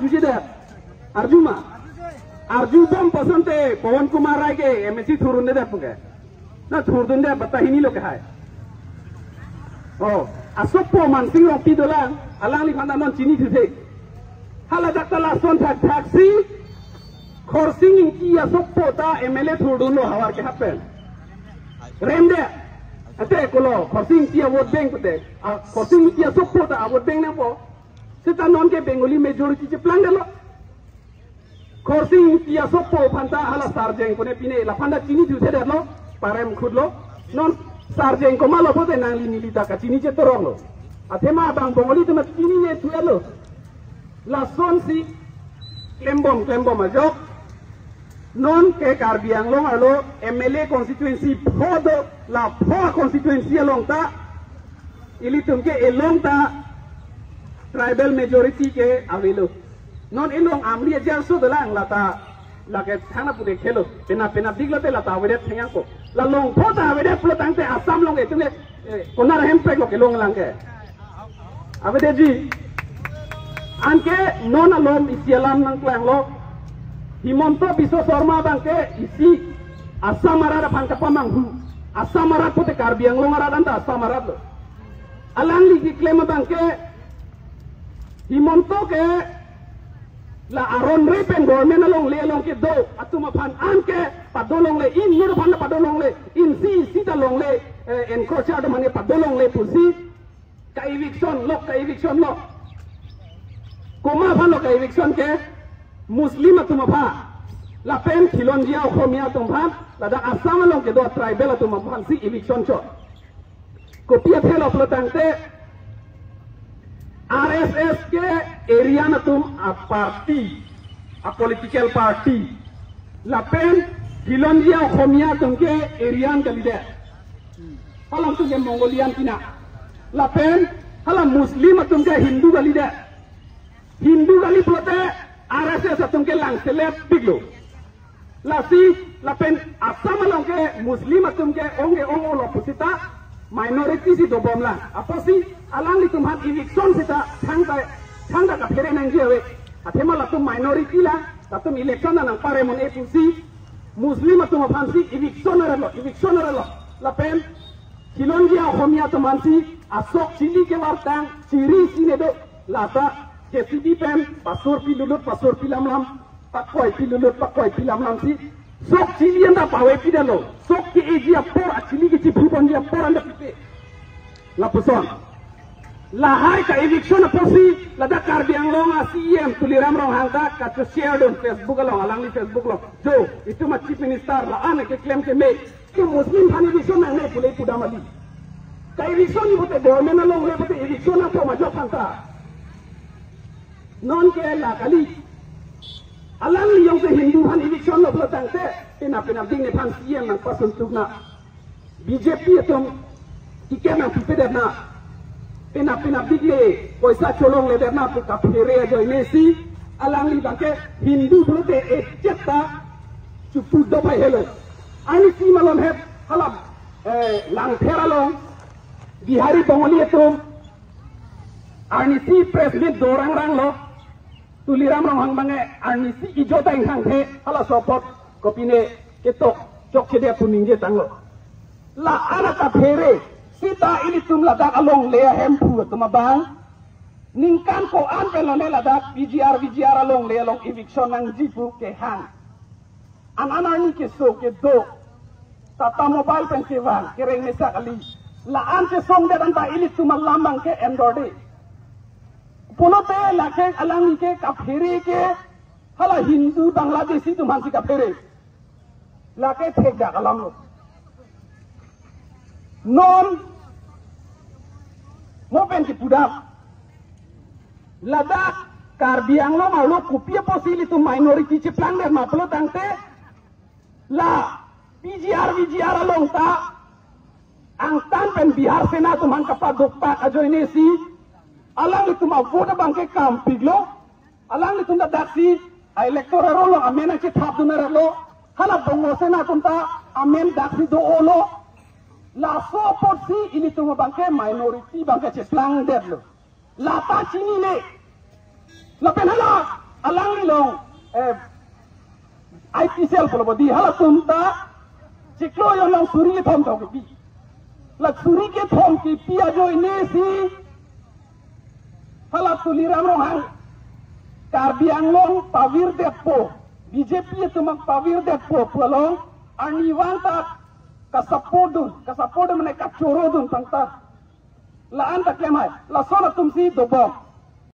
arju je arju ma arju bom pasante Pawan Kumar Rai ke MSC thurun de punge na thurdun de bata hini lo ke hai oh asopo mansing rong pi dolang alang li phanda non chini thuse hala dakta la son taxi khorsing ki asopo ta MLA thurdun lo hawar ke happen remde ate kolo khorsing ki vote bank te khorsing ki asopo ta vote bank na po sita non ke Bengali majority che plan dalo khorsing ki asopo phanta hala sarjeng kone pine la phanda chini thuse de lo parem khudlo non sarjeng ko malo pote nangli nilita ka chini che torong lo athema bang Bengali tu chini ne thue lo la son si klembom ajok non ke Karbi Anglong alo MLA constituency phodo la pho constituency along ta ili tumke elong ta tribal majority ke avelo non elong amri ajar so dalang lata lake thana pure khelo pena diglote lata avede thengang ko la long pho ta avede plo tangte Assam long etule konar hempe ko kelong langke avede ji anke non alom isialam nang klang lo Himonto Biswa Sharma bangke isi Assam arada phangka pamanghu Assam arad pote Karbi Anglong arad anta Assam arad lo alang li claim bangke Himonto ke la aron repen government along le along ke do atuma phan anke padolong le in nur phan padolong le in si ta long le encroacher de mane padolong le pusi ka eviction lo koma phan lo ka eviction ke Muslim atuma pha la pen Khilonjia Khomia tum phan la da Assam long ke do tribal atuma phan si eviction cho kopia thelo plotangte RSS ke area natum a party a political party la pen Khilonjia Khomia tum ke area ke leader halam tu ke Mongolian kina la pen halam Muslim atum ke Hindu ke leader Hindu kali plote RSS atum ke lang seleb biglo la si la pen Assam long ke Muslim atum ke onge lo pusita minority si dobom la apa si alang li tumhan eviction sita thangda ka phere nang jewe athema la tum minority la tum election na nang pare mon epusi Muslim atum phansi eviction lo la pen Khilonjia Khomia tum phansi asok chili ke wartang chiri sine do lata KCB pen pasur pi lamlam pakoi pi lamlam si sok chili anda pawe pi dalo sok ki eji apor achili ki chipu bonji apor anda pipe la puson la hai ka eviction aposi la da Karbi Anglong CM tuliram rong hangda ka to share don Facebook along alang li Facebook lo jo itu ma chief minister la ane ke claim ke me ke muslim hani eviction nang ne pulai pudamali ka eviction ni bote government along le bote eviction na to ma jo phanta non ke la kali alang li yong se Hindu han eviction lo plotangte pena ding ne phan CM nang pasun tukna BJP atom tiket nang pipe derna pena digle poisa cholong le derna ka phere jo inesi alang li bangke Hindu plote echeta chupu do pai helo ani si malon het halam lang theralong Bihari Bengali atom ani si president dorang rang lo tuliram rong hang bange ani si ijo tang hang the hala support kopine ketok chok chede puning je tanglo la ana ka phere sita ini tum la dak along le hem pu tuma bang ningkan ko an pelone la dak VGR along le along eviction nang jipu ke hang an ni ke so ke do tata mobile pen sewan kereng mesa kali la an ke song de dan ba ini tum lambang ke endorde polote lake alang ke kaphere ke hala Hindu Bangladeshi tu mansi kaphere lake thek jak alang lo non mopen ki pudak ladak Karbi Anglong alo kupia posili tu minority ceplang der maplo tangte la VGR along ta angtan pen Bihar Sena tu man kapa dokta ajoinesi alang itu ma vote bangke kampiglo alang itu nda daksi electoral rolo amena ke thap dunar lo hala bongo Sena tunta amen daksi do olo la so porsi ini tu ma bangke minority bangke ceplang der lo la ta chini le la pen hala alang ilong IPCL polobodi halatum ta ciklo yang lang suri ke thom thau ki lak suri ke thom ki piajo ini si halat tuliram rohang Karbi Anglong pavir depo BJP itu mak pavir depo pulang aniwan tak kasapodun menek kacorodun tangta laan tak lemai la sona tumsi dobom